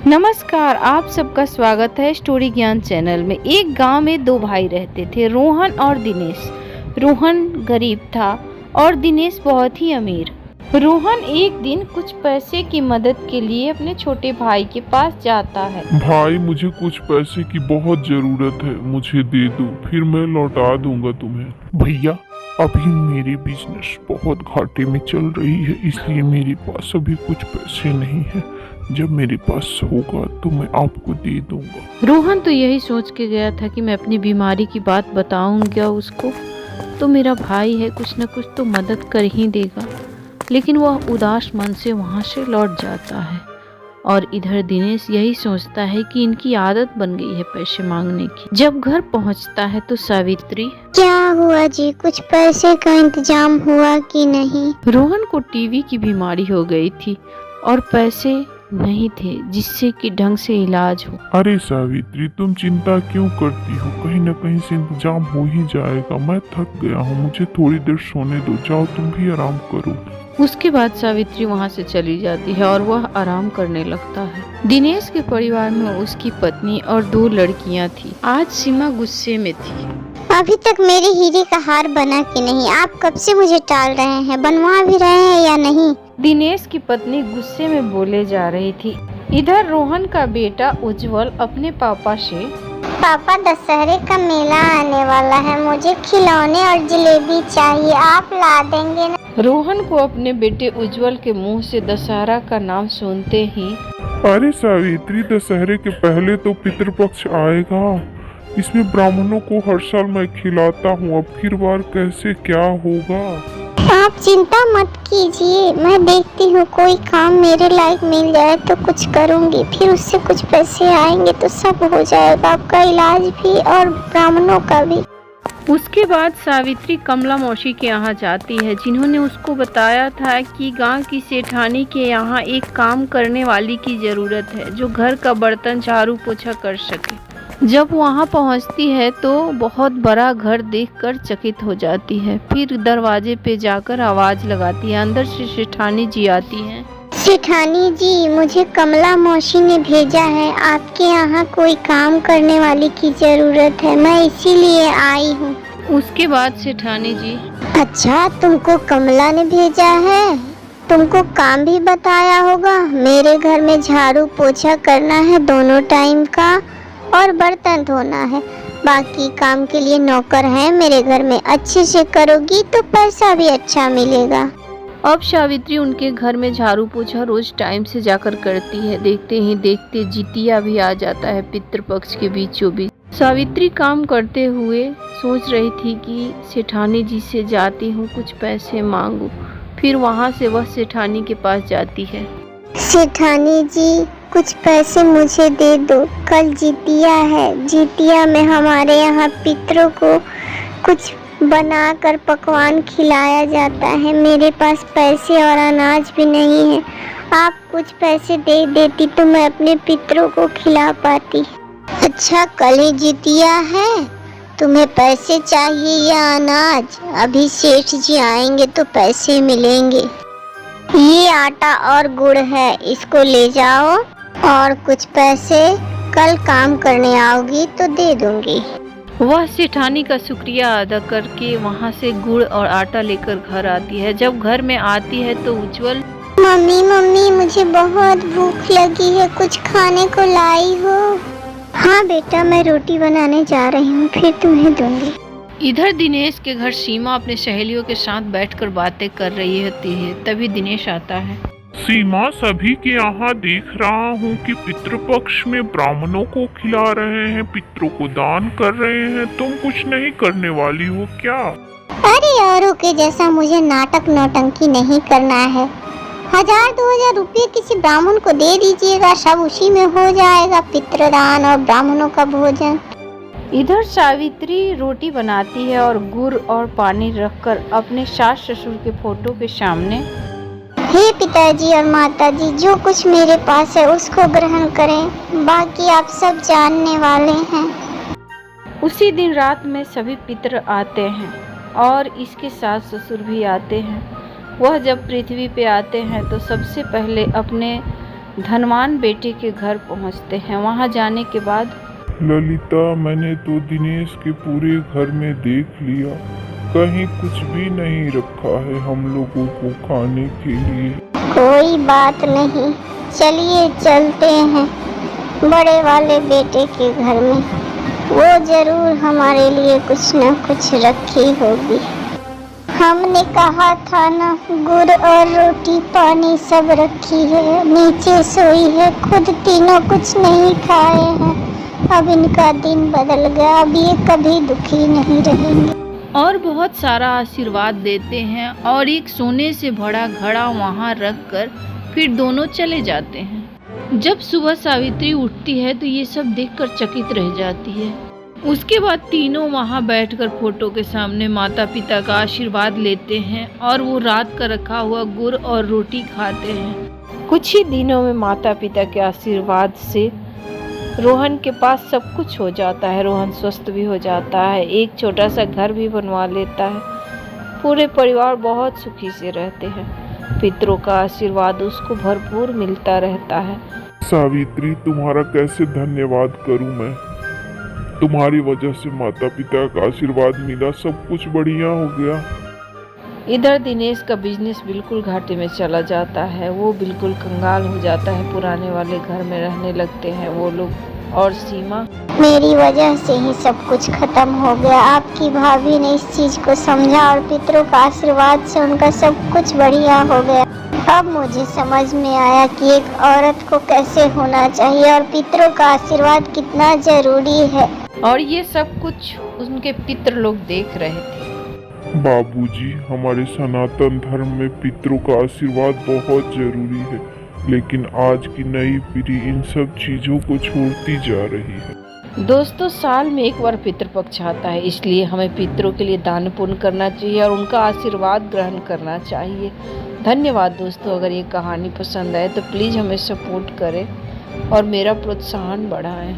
नमस्कार, आप सबका स्वागत है स्टोरी ज्ञान चैनल में। एक गांव में दो भाई रहते थे, रोहन और दिनेश। रोहन गरीब था और दिनेश बहुत ही अमीर। रोहन एक दिन कुछ पैसे की मदद के लिए अपने छोटे भाई के पास जाता है। भाई, मुझे कुछ पैसे की बहुत जरूरत है, मुझे दे दो, फिर मैं लौटा दूंगा तुम्हें। भैया, अभी मेरी बिजनेस बहुत घाटे में चल रही है, इसलिए मेरे पास अभी कुछ पैसे नहीं है। जब मेरे पास होगा तो मैं आपको दे दूंगा। रोहन तो यही सोच के गया था कि मैं अपनी बीमारी की बात बताऊंगा उसको तो मेरा भाई है, कुछ न कुछ तो मदद कर ही देगा। लेकिन वह उदास मन से वहां से लौट जाता है और इधर दिनेश यही सोचता है कि इनकी आदत बन गई है पैसे मांगने की। जब घर पहुंचता है तो सावित्री, क्या हुआ जी, कुछ पैसे का इंतजाम हुआ कि नहीं? रोहन को टीबी की बीमारी हो गई थी और पैसे नहीं थे जिससे कि ढंग से इलाज हो। अरे सावित्री, तुम चिंता क्यों करती हो? कहीं न कहीं से इंतजाम हो ही जाएगा। मैं थक गया हूँ, मुझे थोड़ी देर सोने दो। जाओ, तुम भी आराम करो। उसके बाद सावित्री वहां से चली जाती है और वह आराम करने लगता है। दिनेश के परिवार में उसकी पत्नी और दो लड़कियां थी। आज सीमा गुस्से में थी। अभी तक मेरे हीरे का हार बना कि नहीं? आप कब से मुझे टाल रहे हैं? बनवा भी रहे हैं या नहीं? दिनेश की पत्नी गुस्से में बोले जा रही थी। इधर रोहन का बेटा उज्जवल अपने पापा से, पापा, दशहरे का मेला आने वाला है, मुझे खिलौने और जलेबी चाहिए, आप ला देंगे ना? रोहन को अपने बेटे उज्जवल के मुंह से दशहरा का नाम सुनते ही, अरे सावित्री, दशहरे के पहले तो पितृपक्ष आएगा। इसमें ब्राह्मणों को हर साल मैं खिलाता हूँ, अब की बार कैसे क्या होगा? आप चिंता मत कीजिए, मैं देखती हूँ कोई काम मेरे लायक मिल जाए तो कुछ करूँगी, फिर उससे कुछ पैसे आएंगे तो सब हो जाएगा, आपका इलाज भी और ब्राह्मणों का भी। उसके बाद सावित्री कमला मौसी के यहाँ जाती है, जिन्होंने उसको बताया था कि गांव की सेठानी के यहाँ एक काम करने वाली की जरूरत है जो घर का बर्तन झाड़ू पोछा कर सके। जब वहां पहुंचती है तो बहुत बड़ा घर देखकर चकित हो जाती है। फिर दरवाजे पे जाकर आवाज लगाती है। अंदर से सेठानी जी आती हैं। सेठानी जी, मुझे कमला मौसी ने भेजा है, आपके यहाँ कोई काम करने वाली की जरूरत है, मैं इसीलिए आई हूँ। उसके बाद सेठानी जी, अच्छा, तुमको कमला ने भेजा है? तुमको काम भी बताया होगा। मेरे घर में झाड़ू पोछा करना है दोनों टाइम का और बर्तन धोना है। बाकी काम के लिए नौकर है मेरे घर में, अच्छे से करोगी तो पैसा भी अच्छा मिलेगा। अब सावित्री उनके घर में झाड़ू पोछा रोज टाइम से जाकर करती है। देखते ही देखते जितिया भी आ जाता है पितृपक्ष के बीचों बीच। सावित्री काम करते हुए सोच रही थी कि सेठानी जी से जाती हूँ, कुछ पैसे मांगू। फिर वहाँ से वह सेठानी के पास जाती है। सेठानी जी, कुछ पैसे मुझे दे दो, कल जितिया है। जितिया में हमारे यहाँ पितरों को कुछ बनाकर पकवान खिलाया जाता है। मेरे पास पैसे और अनाज भी नहीं है, आप कुछ पैसे दे देती तो मैं अपने पितरों को खिला पाती। अच्छा, कल ही जितिया है, तुम्हें पैसे चाहिए या अनाज? अभी सेठ जी आएंगे तो पैसे मिलेंगे। ये आटा और गुड़ है, इसको ले जाओ और कुछ पैसे कल काम करने आओगी तो दे दूंगी। वह सेठानी का शुक्रिया अदा करके वहाँ से गुड़ और आटा लेकर घर आती है। जब घर में आती है तो उज्जवल, मम्मी मम्मी, मुझे बहुत भूख लगी है, कुछ खाने को लाई हो? हाँ बेटा, मैं रोटी बनाने जा रही हूँ, फिर तुम्हें दूंगी। इधर दिनेश के घर सीमा अपने सहेलियों के साथ बैठकर बातें कर रही होती है। तभी दिनेश आता है। सीमा, सभी के यहाँ देख रहा हूँ कि पितृपक्ष में ब्राह्मणों को खिला रहे हैं, पितरों को दान कर रहे हैं। तुम कुछ नहीं करने वाली हो क्या? अरे औरों के जैसा मुझे नाटक नौटंकी नहीं करना है। 1000-2000 रुपये किसी ब्राह्मण को दे दीजिएगा, सब उसी में हो जाएगा, पितृदान और ब्राह्मणों का भोजन। इधर सावित्री रोटी बनाती है और गुड़ और पानी रखकर अपने सास ससुर के फोटो के सामने, हे पिताजी और माताजी, जो कुछ मेरे पास है उसको ग्रहण करें, बाकी आप सब जानने वाले हैं। उसी दिन रात में सभी पितर आते हैं और इसके सास ससुर भी आते हैं। वह जब पृथ्वी पे आते हैं तो सबसे पहले अपने धनवान बेटे के घर पहुंचते हैं। वहां जाने के बाद ललिता, मैंने तो दिनेश के पूरे घर में देख लिया, कहीं कुछ भी नहीं रखा है हम लोगों को खाने के लिए। कोई बात नहीं, चलिए चलते हैं बड़े वाले बेटे के घर में, वो जरूर हमारे लिए कुछ न कुछ रखी होगी। हमने कहा था ना, गुड़ और रोटी पानी सब रखी है, नीचे सोई है, खुद तीनों कुछ नहीं खाए हैं। अब इनका दिन बदल गया, अब ये कभी दुखी नहीं रहेंगे। और बहुत सारा आशीर्वाद देते हैं और एक सोने से भरा घड़ा वहां रख कर फिर दोनों चले जाते हैं। जब सुबह सावित्री उठती है तो ये सब देखकर चकित रह जाती है। उसके बाद तीनों वहां बैठकर फोटो के सामने माता पिता का आशीर्वाद लेते हैं और वो रात का रखा हुआ गुड़ और रोटी खाते हैं। कुछ ही दिनों में माता पिता के आशीर्वाद से रोहन के पास सब कुछ हो जाता है। रोहन स्वस्थ भी हो जाता है, एक छोटा सा घर भी बनवा लेता है। पूरे परिवार बहुत सुखी से रहते हैं। पितरों का आशीर्वाद उसको भरपूर मिलता रहता है। सावित्री, तुम्हारा कैसे धन्यवाद करूं मैं। तुम्हारी वजह से माता पिता का आशीर्वाद मिला, सब कुछ बढ़िया हो गया। इधर दिनेश का बिजनेस बिल्कुल घाटे में चला जाता है। वो बिल्कुल कंगाल हो जाता है। पुराने वाले घर में रहने लगते हैं वो लोग। और सीमा, मेरी वजह से ही सब कुछ खत्म हो गया। आपकी भाभी ने इस चीज को समझा और पितरों का आशीर्वाद से उनका सब कुछ बढ़िया हो गया। अब मुझे समझ में आया कि एक औरत को कैसे होना चाहिए और पितरों का आशीर्वाद कितना जरूरी है। और ये सब कुछ उनके पितर लोग देख रहे थे। बाबूजी, हमारे सनातन धर्म में पितरों का आशीर्वाद बहुत जरूरी है, लेकिन आज की नई पीढ़ी इन सब चीजों को छोड़ती जा रही है। दोस्तों, साल में एक बार पितृपक्ष आता है, इसलिए हमें पितरों के लिए दान पुण्य करना चाहिए और उनका आशीर्वाद ग्रहण करना चाहिए। धन्यवाद दोस्तों। अगर ये कहानी पसंद आए तो प्लीज़ हमें सपोर्ट करें और मेरा प्रोत्साहन बढ़ाएं।